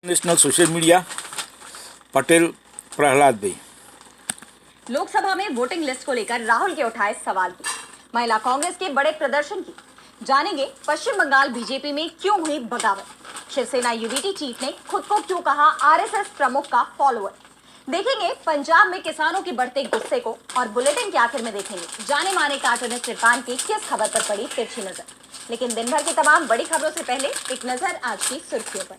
National social media Patel Prahlad भाई। लोकसभा में voting list को लेकर राहुल के उठाए सवाल की महिला कांग्रेस के बड़े प्रदर्शन की जानेंगे। पश्चिम बंगाल बीजेपी में क्यों हुई बगावत, शिवसेना यूवीटी चीफ ने खुद को क्यों कहा आरएसएस प्रमुख का फॉलोअर। देखेंगे पंजाब में किसानों की बढ़ते गुस्से को, और बुलेटिन के आखिर में देखेंगे जाने माने कार्टूनिस्ट इरफान की किस खबर पर पड़ी तिरछी नजर। लेकिन दिन भर की तमाम बड़ी खबरों से पहले एक नजर आज की सुर्खियों पर।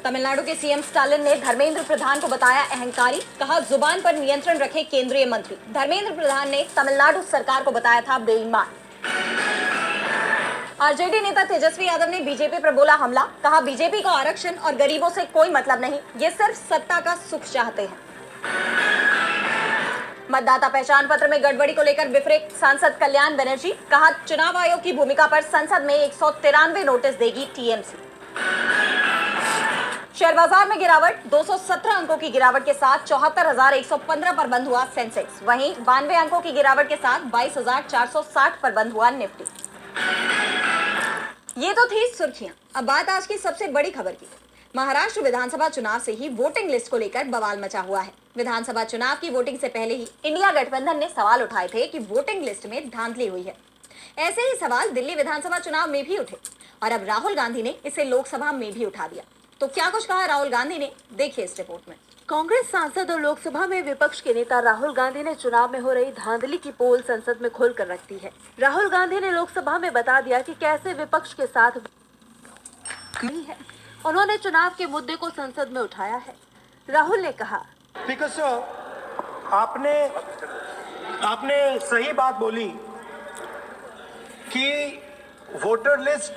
तमिलनाडु के सीएम स्टालिन ने धर्मेंद्र प्रधान को बताया अहंकारी, कहा जुबान पर नियंत्रण रखे केंद्रीय मंत्री। धर्मेंद्र प्रधान ने तमिलनाडु सरकार को बताया था बेईमान। आरजेडी नेता तेजस्वी यादव ने बीजेपी पर बोला हमला, कहा बीजेपी को आरक्षण और गरीबों से कोई मतलब नहीं, ये सिर्फ सत्ता का सुख चाहते हैं। मतदाता पहचान पत्र में गड़बड़ी को लेकर विफरे सांसद कल्याण बनर्जी, कहा चुनाव आयोग की भूमिका पर संसद में 193 नोटिस देगी टीएमसी। शेयर बाजार में गिरावट, 217 अंकों की गिरावट के साथ 74,115 पर बंद हुआ सेंसेक्स। वहीं 92 अंकों की गिरावट के साथ 22,460 पर बंद हुआ निफ्टी। ये तो थी सुर्खियां। अब बात आज की सबसे बड़ी खबर की। महाराष्ट्र विधानसभा चुनाव से ही वोटिंग लिस्ट को लेकर बवाल मचा हुआ है। विधानसभा चुनाव की वोटिंग से पहले ही इंडिया गठबंधन ने सवाल उठाए थे कि वोटिंग लिस्ट में धांधली हुई है। ऐसे ही सवाल दिल्ली विधानसभा चुनाव में भी उठे और अब राहुल गांधी ने इसे लोकसभा में भी उठा दिया। तो क्या कुछ कहा राहुल गांधी ने, देखिए इस रिपोर्ट में। कांग्रेस सांसद और लोकसभा में विपक्ष के नेता राहुल गांधी ने चुनाव में हो रही धांधली की पोल संसद में खोलकर रख दी है। राहुल गांधी ने लोकसभा में बता दिया कि कैसे विपक्ष के साथ है। उन्होंने चुनाव के मुद्दे को संसद में उठाया है। राहुल ने कहा, बिकॉज आपने सही बात बोली कि वोटर लिस्ट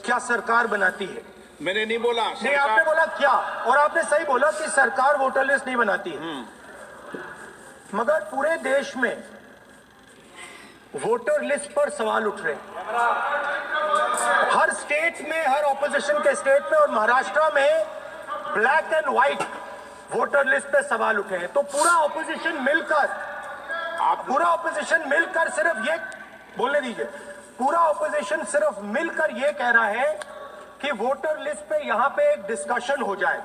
क्या सरकार बनाती है। मैंने नहीं बोला, नहीं, आपने बोला क्या, और आपने सही बोला कि सरकार वोटर लिस्ट नहीं बनाती है। मगर पूरे देश में वोटर लिस्ट पर सवाल उठ रहे हैं। हर स्टेट में, हर ऑपोजिशन के स्टेट में और महाराष्ट्र में black and white voter list पे सवाल उठे हैं। तो पूरा ऑपोजिशन मिलकर सिर्फ ये बोलने दीजिए, पूरा ऑपोजिशन सिर्फ मिलकर ये कह रहा है कि वोटर लिस्ट पे यहाँ पे एक डिस्कशन हो जाए।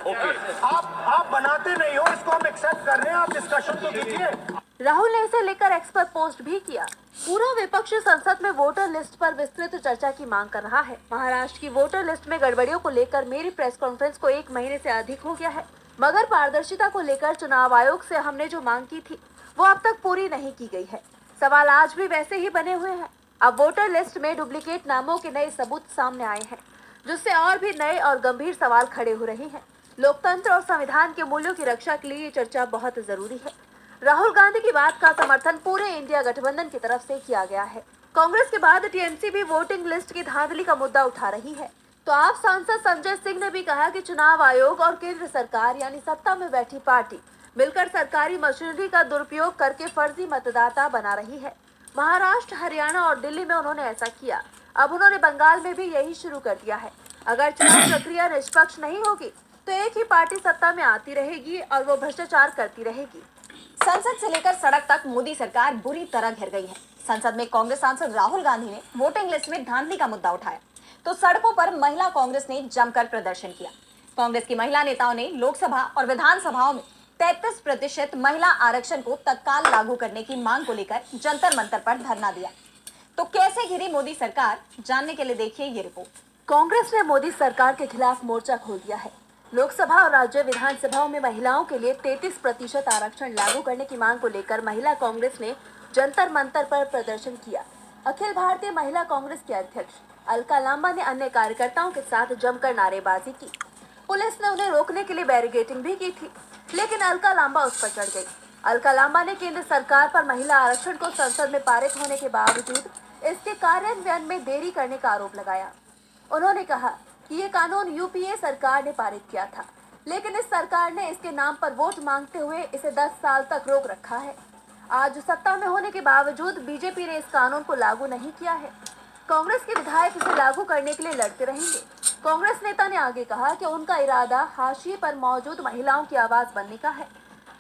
आप बनाते नहीं हो, इसको हम एक्सेप्ट कर रहे हैं, आप डिस्कशन तो कीजिए। राहुल ने इसे लेकर एक्स पर पोस्ट भी किया। पूरा विपक्ष संसद में वोटर लिस्ट पर विस्तृत चर्चा की मांग कर रहा है। महाराष्ट्र की वोटर लिस्ट में गड़बड़ियों को लेकर मेरी प्रेस कॉन्फ्रेंस को 1 महीने से अधिक हो गया है, मगर पारदर्शिता को लेकर चुनाव आयोग से हमने जो मांग की थी वो अब तक पूरी नहीं की गई है। सवाल आज भी वैसे ही बने हुए हैं। अब वोटर लिस्ट में डुप्लीकेट नामों के नए सबूत सामने आए हैं, जिससे और भी नए और गंभीर सवाल खड़े हो रहे हैं। लोकतंत्र और संविधान के मूल्यों की रक्षा के लिए ये चर्चा बहुत जरूरी है। राहुल गांधी की बात का समर्थन पूरे इंडिया गठबंधन की तरफ से किया गया है। कांग्रेस के बाद टीएमसी भी वोटिंग लिस्ट की धांधली का मुद्दा उठा रही है। तो आप सांसद संजय सिंह ने भी कहा कि चुनाव आयोग और केंद्र सरकार यानी सत्ता में बैठी पार्टी मिलकर सरकारी मशीनरी का दुरुपयोग करके फर्जी मतदाता बना रही है। महाराष्ट्र, हरियाणा और दिल्ली में उन्होंने ऐसा किया। अब उन्होंने बंगाल में भी यही शुरू कर दिया है। अगर चुनाव प्रक्रिया निष्पक्ष नहीं होगी तो एक ही पार्टी सत्ता में आती रहेगी और वो भ्रष्टाचार करती रहेगी। संसद से लेकर सड़क तक मोदी सरकार बुरी तरह घिर गई है। संसद में कांग्रेस सांसद राहुल गांधी ने वोटिंग लिस्ट में धांधली का मुद्दा उठाया तो सड़कों पर महिला कांग्रेस ने जमकर प्रदर्शन किया। कांग्रेस की महिला नेताओं ने लोकसभा और विधानसभाओं में 33% महिला आरक्षण को तत्काल लागू करने की मांग को लेकर जंतर मंतर पर धरना दिया। तो कैसे घिरी मोदी सरकार, जानने के लिए देखिए ये रिपोर्ट। कांग्रेस ने मोदी सरकार के खिलाफ मोर्चा खोल दिया है। लोकसभा और राज्य विधानसभाओं में महिलाओं के लिए 33% आरक्षण लागू करने की मांग को लेकर महिला कांग्रेस ने जंतर मंतर पर प्रदर्शन किया। अखिल भारतीय महिला कांग्रेस के अध्यक्ष अलका लांबा ने अन्य कार्यकर्ताओं के साथ जमकर नारेबाजी की। पुलिस ने उन्हें रोकने के लिए बैरिकेडिंग भी की थी, लेकिन अलका लांबा उस पर चढ़ गई। अलका लांबा ने केंद्र सरकार पर महिला आरक्षण को संसद में पारित होने के बावजूद इसके कार्यान्वयन में देरी करने का आरोप लगाया। उन्होंने कहा कि ये कानून यूपीए सरकार ने पारित किया था, लेकिन इस सरकार ने इसके नाम पर वोट मांगते हुए इसे 10 साल तक रोक रखा है। आज सत्ता में होने के बावजूद बीजेपी ने इस कानून को लागू नहीं किया है। कांग्रेस के विधायक इसे लागू करने के लिए लड़ते रहेंगे। कांग्रेस नेता ने आगे कहा कि उनका इरादा हाशिए पर मौजूद महिलाओं की आवाज बनने का है।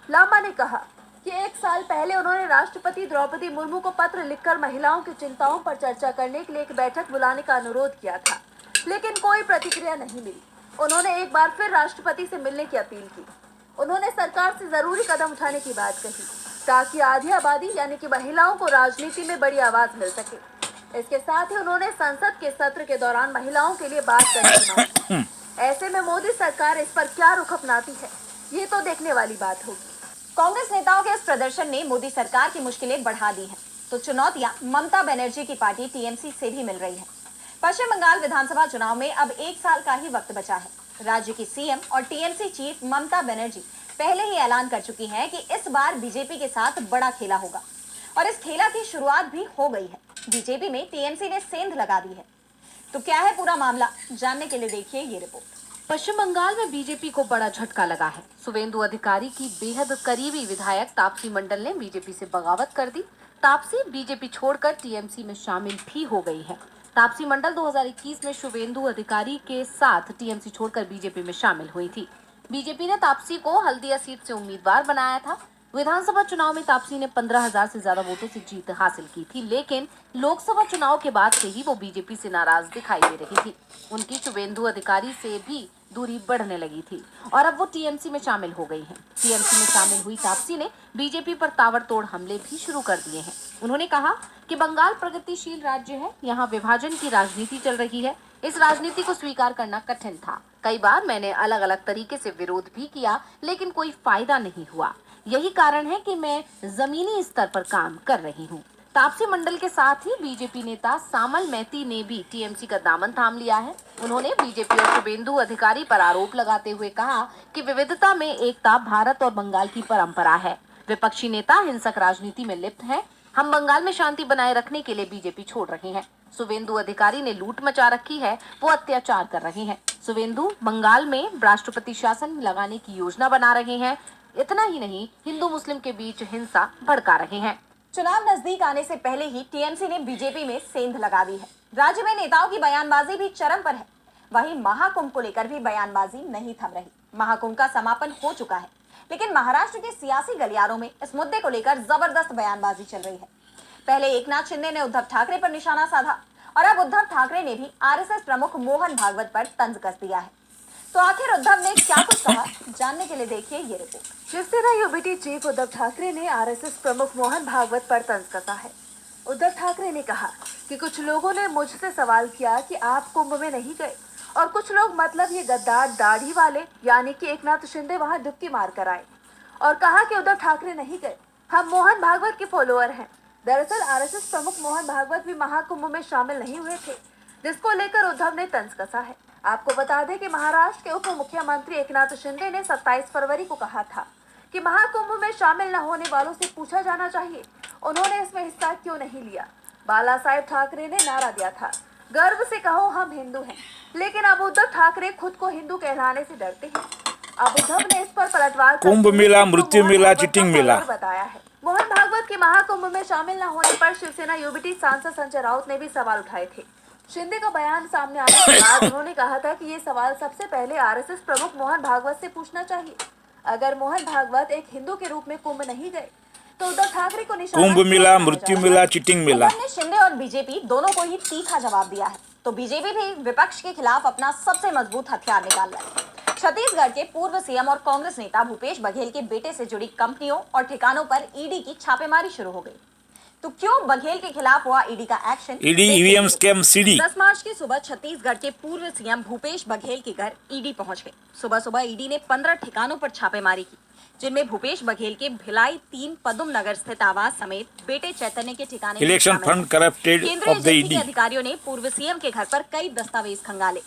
लांबा ने कहा कि 1 साल पहले उन्होंने राष्ट्रपति द्रौपदी मुर्मू को पत्र लिखकर महिलाओं की चिंताओं पर चर्चा करने के लिए एक बैठक बुलाने का अनुरोध किया था, लेकिन कोई प्रतिक्रिया नहीं मिली। उन्होंने एक बार फिर राष्ट्रपति से मिलने की अपील की। उन्होंने सरकार से जरूरी कदम उठाने की बात कही ताकि आधी आबादी यानी कि महिलाओं को राजनीति में बड़ी आवाज मिल सके। इसके साथ ही उन्होंने संसद के सत्र के दौरान महिलाओं के लिए बात करने की मांग की। ऐसे में मोदी सरकार इस पर क्या रुख अपनाती है, ये तो देखने वाली बात होगी। कांग्रेस नेताओं के इस प्रदर्शन ने मोदी सरकार की मुश्किलें बढ़ा दी हैं, तो चुनौतियां ममता बनर्जी की पार्टी टीएमसी से भी मिल रही हैं। पश्चिम बंगाल विधानसभा चुनाव में अब 1 साल का ही वक्त बचा है। राज्य की सीएम और टीएमसी चीफ ममता बनर्जी पहले ही ऐलान कर चुकी हैं कि इस बार बीजेपी के साथ बड़ा खेला होगा और इस खेला की शुरुआत भी हो गई है। बीजेपी में टीएमसी ने सेंध लगा दी है। तो क्या है पूरा मामला, जानने के लिए देखिए ये रिपोर्ट। पश्चिम बंगाल में बीजेपी को बड़ा झटका लगा है। शुवेंदु अधिकारी की बेहद करीबी विधायक तापसी मंडल ने बीजेपी से बगावत कर दी। तापसी बीजेपी छोड़कर टीएमसी में शामिल भी हो गई है। तापसी मंडल 2021 में शुवेंदु अधिकारी के साथ टीएमसी छोड़कर बीजेपी में शामिल हुई थी। बीजेपी ने तापसी को हल्दिया सीट से उम्मीदवार बनाया था। विधानसभा चुनाव में तापसी ने 15,000 से ज्यादा वोटों से जीत हासिल की थी, लेकिन लोकसभा चुनाव के बाद से ही वो बीजेपी से नाराज दिखाई दे रही थी। उनकी शुवेंदु अधिकारी से भी दूरी बढ़ने लगी थी और अब वो टीएमसी में शामिल हो गई हैं। टीएमसी में शामिल हुई तापसी ने बीजेपी पर ताबड़तोड़ हमले भी शुरू कर दिए हैं। उन्होंने कहा कि बंगाल प्रगतिशील राज्य है, यहाँ विभाजन की राजनीति चल रही है। इस राजनीति को स्वीकार करना कठिन था। कई बार मैंने अलग अलग तरीके से विरोध भी किया, लेकिन कोई फायदा नहीं हुआ। यही कारण है कि मैं जमीनी स्तर पर काम कर रही हूँ। तापसी मंडल के साथ ही बीजेपी नेता सामल मैती ने भी टीएमसी का दामन थाम लिया है। उन्होंने बीजेपी और शुवेंदु अधिकारी पर आरोप लगाते हुए कहा कि विविधता में एकता भारत और बंगाल की परंपरा है। विपक्षी नेता हिंसक राजनीति में लिप्त हैं। हम बंगाल में शांति बनाए रखने के लिए बीजेपी छोड़ रहे हैं। शुवेंदु अधिकारी ने लूट मचा रखी है, वो अत्याचार कर रहे हैं। शुवेंदु बंगाल में राष्ट्रपति शासन लगाने की योजना बना रहे हैं। इतना ही नहीं, हिंदू मुस्लिम के बीच हिंसा भड़का रहे हैं। चुनाव नजदीक आने से पहले ही टीएमसी ने बीजेपी में सेंध लगा दी है। राज्य में नेताओं की बयानबाजी भी चरम पर है। वहीं महाकुंभ को लेकर भी बयानबाजी नहीं थम रही। महाकुंभ का समापन हो चुका है, लेकिन महाराष्ट्र के सियासी गलियारों में इस मुद्दे को लेकर जबरदस्त बयानबाजी चल रही है। पहले एकनाथ शिंदे ने उद्धव ठाकरे पर निशाना साधा और अब उद्धव ठाकरे ने भी आरएसएस प्रमुख मोहन भागवत पर तंज कस दिया है। तो आखिर उद्धव ने क्या कुछ कहा, जानने के लिए देखिए ये report. Shiv Sena UBT chief Uddhav Thackeray ने आरएसएस प्रमुख मोहन भागवत पर तंज कसा है। उद्धव ठाकरे ने कहा कि कुछ लोगों ने मुझसे सवाल किया कि आप कुंभ में नहीं गए और कुछ लोग मतलब ये गद्दार दाढ़ी वाले यानी कि एकनाथ शिंदे वहां डुबकी मार कर आए और कहा कि उद्धव ठाकरे नहीं गए, हम मोहन भागवत के फॉलोअर हैं। दरअसल आरएसएस प्रमुख मोहन भागवत भी महाकुंभ में शामिल नहीं हुए थे, जिसको लेकर उद्धव ने तंज कसा है। आपको बता दें कि महाराष्ट्र के उप मुख्यमंत्री एकनाथ शिंदे ने 27 फरवरी को कहा था कि महाकुंभ में शामिल न होने वालों से पूछा जाना चाहिए उन्होंने इसमें हिस्सा क्यों नहीं लिया। बाला साहेब ठाकरे ने नारा दिया था, गर्व से कहो हम हिंदू हैं। लेकिन अब उद्धव ठाकरे खुद को हिंदू कहलाने से डरते हैं। अब उद्धव ने इस पर पलटवार कुंभ मेला, मृत्यु मेला, चीटिंग मेला बताया है। मोहन भागवत के महाकुंभ में शामिल न होने पर शिवसेना यूबीटी सांसद संजय राउत ने भी सवाल उठाए थे। शिंदे का बयान सामने आने के बाद उन्होंने कहा था कि ये सवाल सबसे पहले आरएसएस प्रमुख मोहन भागवत से पूछना चाहिए। अगर मोहन भागवत एक हिंदू के रूप में कुंभ नहीं गए तो उद्धव ठाकरे को निशाना कुंभ मेला, मृत्यु मेला, चीटिंग मेला। उद्धव ने शिंदे और बीजेपी दोनों को ही तीखा जवाब दिया है। तो बीजेपी भी विपक्ष के खिलाफ अपना सबसे मजबूत हथियार निकाल रहा है। छत्तीसगढ़ के पूर्व सीएम और कांग्रेस नेता भूपेश बघेल के बेटे से जुड़ी कंपनियों और ठिकानों पर ईडी की छापेमारी शुरू हो गई। तो क्यों बघेल के खिलाफ हुआ ईडी का action? ED EVM scam CD. 10 मार्च की सुबह छत्तीसगढ़ के पूर्व सीएम भूपेश बघेल के घर ईडी पहुंच गए। सुबह सुबह ईडी ने 15 ठिकानों पर छापेमारी की, जिनमें भूपेश बघेल के भिलाई 3 पदुम नगर स्थित आवास समेत बेटे चैतन्य के ठिकाने इलेक्शन फंड करप्टेड केंद्रीय ऑफ द एजेंसी के ईडी। अधिकारियों ने पूर्व सीएम के घर पर कई दस्तावेज खंगाले।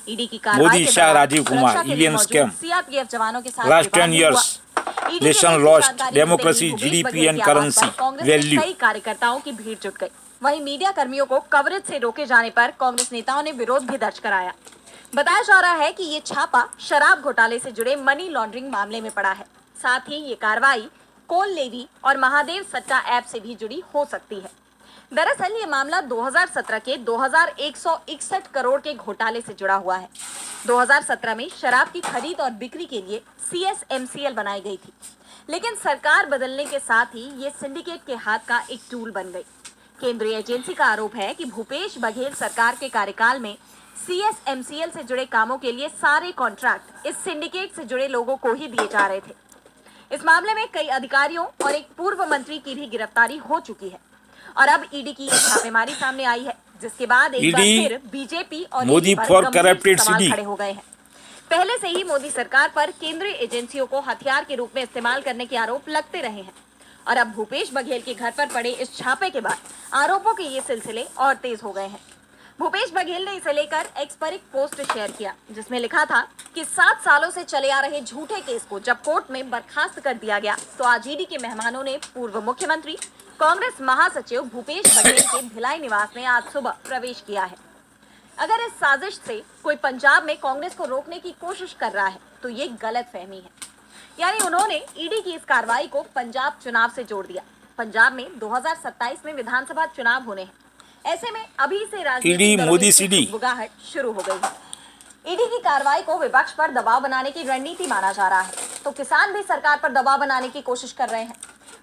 ईडी की कार्रवाई मोदी, के शाह, दौरान राजीव कुमार, सुरक्षा के लिए ईवीएम मौजूद स्कैम। सीआरपीएफ जवानों के साथ Last विवाद 10 भी years, हुआ। ईडी nation ने lost, जानकारी देते ही democracy, Bhupesh GDP Baghel and के आवास currency पर कांग्रेस के value। कई कार्यकर्ताओं की भीड़ जुट गई। वहीं मीडिया कर्मियों को कवरेज से रोके जाने पर कांग्रेस नेताओं ने विरोध भी दर्ज कराया। बताया जा रहा है कि ये छापा शराब घोटाले से जुड़े मनी लॉन्ड्रिंग मामले में पड़ा है। साथ ही ये कार्रवाई कोल लेवी और महादेव सट्टा ऐप से भी जुड़ी हो सकती है। दरअसल ये मामला 2017 के 2161 करोड़ के घोटाले से जुड़ा हुआ है। 2017 में शराब की खरीद और बिक्री के लिए CSMCL बनाई गई थी, लेकिन सरकार बदलने के साथ ही ये सिंडिकेट के हाथ का एक टूल बन गई। केंद्रीय एजेंसी का आरोप है कि भूपेश बघेल सरकार के कार्यकाल में CSMCL से जुड़े कामों के लिए सारे कॉन्ट्रैक्ट इस सिंडिकेट से जुड़े लोगों को ही दिए जा रहे थे। इस मामले में कई अधिकारियों और एक पूर्व मंत्री की भी गिरफ्तारी हो चुकी है और अब ईडी की छापेमारी सामने आई है, जिसके बाद एक बार फिर बीजेपी और मोदी फॉर करप्टेड सवाल सिटी खड़े हो गए हैं। पहले से ही मोदी सरकार पर केंद्रीय एजेंसियों को हथियार के रूप में इस्तेमाल करने के आरोप लगते रहे हैं और अब भूपेश बघेल के घर पर पड़े इस छापे के बाद आरोपों के ये सिलसिले और तेज हो गए हैं। भूपेश बघेल ने इसे लेकर एक्स पर एक पोस्ट शेयर किया, जिसमें लिखा था कि 7 सालों से चले आ रहे झूठे केस को जब कोर्ट में बर्खास्त कर दिया गया तो आज ईडी के मेहमानों ने पूर्व मुख्यमंत्री कांग्रेस महासचिव भूपेश बघेल के भिलाई निवास में आज सुबह प्रवेश किया है। अगर इस साजिश से कोई पंजाब में कांग्रेस को रोकने की कोशिश कर रहा है तो ये गलतफहमी है। यानी उन्होंने ईडी की इस कार्रवाई को पंजाब चुनाव से जोड़ दिया। पंजाब में 2027 में विधानसभा चुनाव होने हैं। ऐसे में अभी से राजनीतिक मोदी सीडी बुगाहट शुरू हो गई है। ईडी की कार्रवाई को विपक्ष पर दबाव बनाने की रणनीति माना जा रहा है, तो किसान भी सरकार पर दबाव बनाने की कोशिश कर रहे हैं।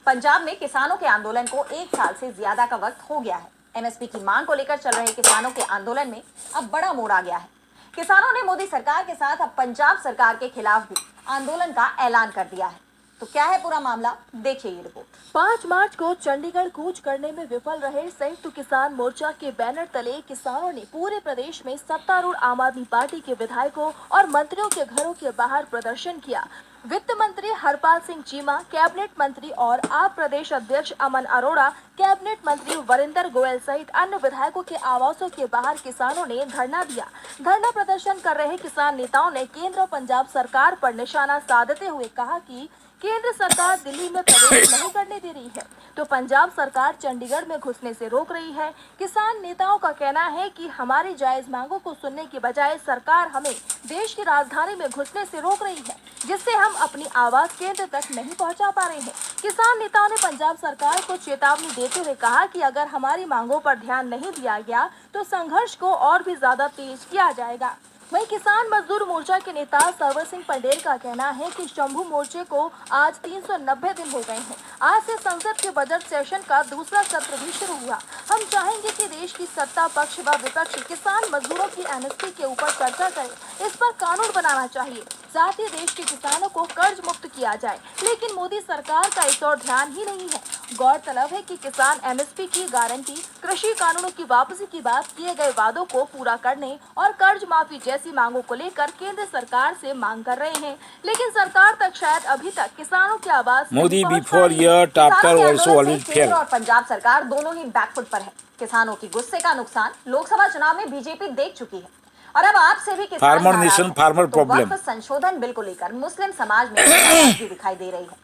पंजाब में किसानों के आंदोलन को 1 साल से ज्यादा का वक्त हो गया है। एमएसपी की मांग को लेकर चल रहे किसानों के आंदोलन में अब बड़ा मोड़ आ गया है। किसानों ने मोदी सरकार के साथ अब पंजाब सरकार के खिलाफ भी आंदोलन का ऐलान कर दिया है। तो क्या है पूरा मामला, देखिए ये रिपोर्ट। 5 मार्च को चंडीगढ़ कूच करने में विफल रहे संयुक्त किसान मोर्चा के बैनर तले किसानों ने पूरे प्रदेश में सत्तारूढ़ आम आदमी पार्टी के विधायकों और मंत्रियों के घरों के बाहर प्रदर्शन किया। वित्त मंत्री हरपाल सिंह चीमा, कैबिनेट मंत्री और आप प्रदेश अध्यक्ष अमन अरोड़ा, कैबिनेट मंत्री वरिंदर गोयल सहित अन्य विधायकों के आवासों के बाहर किसानों ने धरना दिया। धरना प्रदर्शन कर रहे किसान नेताओं ने केंद्र और पंजाब सरकार पर निशाना साधते हुए कहा कि केंद्र सरकार दिल्ली में प्रवेश नहीं करने दे रही है तो पंजाब सरकार चंडीगढ़ में घुसने से रोक रही है। किसान नेताओं का कहना है कि हमारी जायज मांगों को सुनने के बजाय सरकार हमें देश की राजधानी में घुसने से रोक रही है, जिससे हम अपनी आवाज केंद्र तक नहीं पहुंचा पा रहे हैं। किसान नेताओं ने पंजाब सरकार को चेतावनी देते हुए कहा कि अगर हमारी मांगों पर ध्यान नहीं दिया गया तो संघर्ष को और भी ज्यादा तेज किया जाएगा। वहीं किसान मजदूर मोर्चा के नेता सरवर सिंह पटेल का कहना है कि शंभू मोर्चे को आज 390 दिन हो गए हैं। आज से संसद के बजट सेशन का दूसरा सत्र भी शुरू हुआ। हम चाहेंगे कि देश की सत्ता पक्ष व विपक्ष किसान मजदूरों की एमएसपी के ऊपर चर्चा करे। इस पर कानून बनाना चाहिए, साथ ही देश के किसानों को कर्ज मुक्त किया जाए, लेकिन मोदी सरकार का इस ओर ध्यान ही नहीं है। गौरतलब है कि किसान एमएसपी की गारंटी, कृषि कानूनों की वापसी के बाद किए गए वादों को पूरा करने और कर्ज माफी जैसी मांगों को लेकर केंद्र सरकार से मांग कर रहे हैं, लेकिन सरकार तक शायद अभी तक किसानों की आवाज Modi before year after also always fail. और पंजाब सरकार दोनों ही बैकफुट पर है। किसानों की गुस्से का नुकसान लोकसभा चुनाव में बीजेपी देख चुकी है और अब आपसे भी किसान फार्मर नेशन फार्मर प्रॉब्लम वक्फ संशोधन बिल को लेकर मुस्लिम समाज में नाराजगी दिखाई दे रही है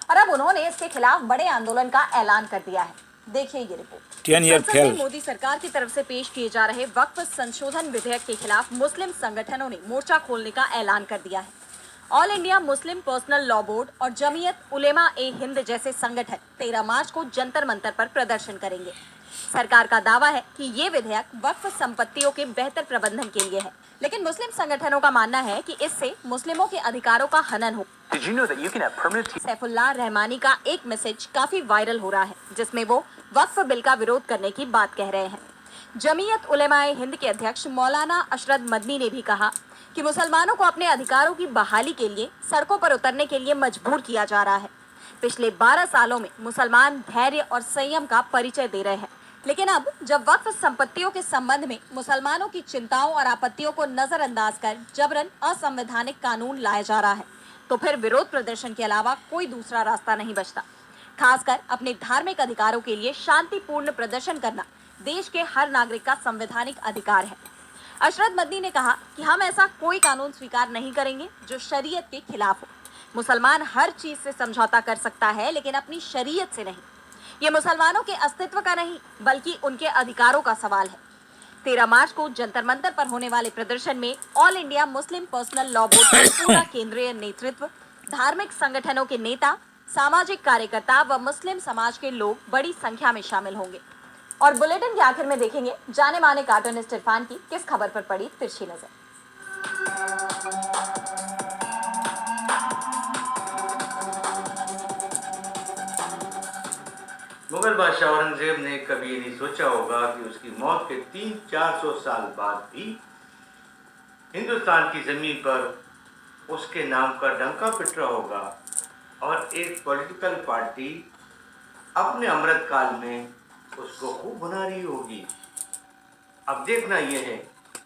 और अब उन्होंने इसके खिलाफ बड़े आंदोलन का ऐलान कर दिया है। देखिए ये रिपोर्ट। 10 ईयर संसद में फेल। मोदी सरकार की तरफ से पेश किए जा रहे वक्फ संशोधन विधेयक के खिलाफ मुस्लिम संगठनों ने मोर्चा खोलने का ऐलान कर दिया है। All India Muslim personal law board और जमीयत उलेमा ए हिंद जैसे संगठन 13 मार्च को जंतर मंतर पर प्रदर्शन करेंगे। सरकार का दावा है कि ये विधेयक वक्फ संपत्तियों के बेहतर प्रबंधन के लिए है, लेकिन मुस्लिम संगठनों का मानना है कि इससे मुस्लिमों के अधिकारों का हनन हो। सैफुल्लाह रहमानी का एक मैसेज काफी वायरल हो रहा है, जिसमें वो वक्फ बिल का विरोध करने की बात कह रहे हैं। जमीयत उलेमाए हिंद के अध्यक्ष मौलाना अशरद मदनी ने भी कहा कि मुसलमानों को अपने अधिकारों की बहाली के लिए सड़कों पर उतरने के लिए मजबूर किया जा रहा है। पिछले 12 सालों में मुसलमान धैर्य और संयम का परिचय दे रहे हैं, लेकिन अब जब वक्फ संपत्तियों के संबंध में मुसलमानों की चिंताओं और आपत्तियों को नजरअंदाज कर जबरन असंवैधानिक कानून लाया जा रहा है, तो फिर विरोध प्रदर्शन के अलावा कोई दूसरा रास्ता नहीं बचता। खासकर अपने धार्मिक अधिकारों के लिए शांतिपूर्ण प्रदर्शन करना देश के हर नागरिक का संवैधानिक अधिकार है। अशरद मदनी ने कहा कि हम ऐसा कोई कानून स्वीकार नहीं करेंगे जो शरीयत के खिलाफ हो। मुसलमान हर चीज से समझौता कर सकता है, लेकिन अपनी शरीयत से नहीं। ये मुसलमानों के अस्तित्व का नहीं, बल्कि उनके अधिकारों का सवाल है। 13 मार्च को जंतर मंतर पर होने वाले प्रदर्शन में all India Muslim personal law board का पूरा केंद्रीय नेतृत्व, धार्मिक संगठनों के नेता, सामाजिक कार्यकर्ता व मुस्लिम समाज के लोग बड़ी संख्या में शामिल होंगे। और बुलेटिन के आखिर में देखेंगे जाने माने कार्टूनिस्ट इरफान की किस खबर पर पड़ी तिरछी नजर। मुगल बादशाह औरंगजेब ने कभी ये नहीं सोचा होगा कि उसकी मौत के 300-400 साल बाद भी हिंदुस्तान की ज़मीन पर उसके नाम का डंका पिट रहा होगा और एक पॉलिटिकल पार्टी अपने अमृतकाल में उसको खूब बना रही होगी। अब देखना यह है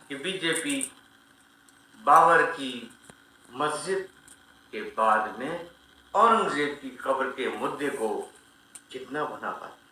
कि बीजेपी बाबर की मस्जिद के बाद में औरंगजेब की कब्र के मुद्दे को कितना बना पाती है।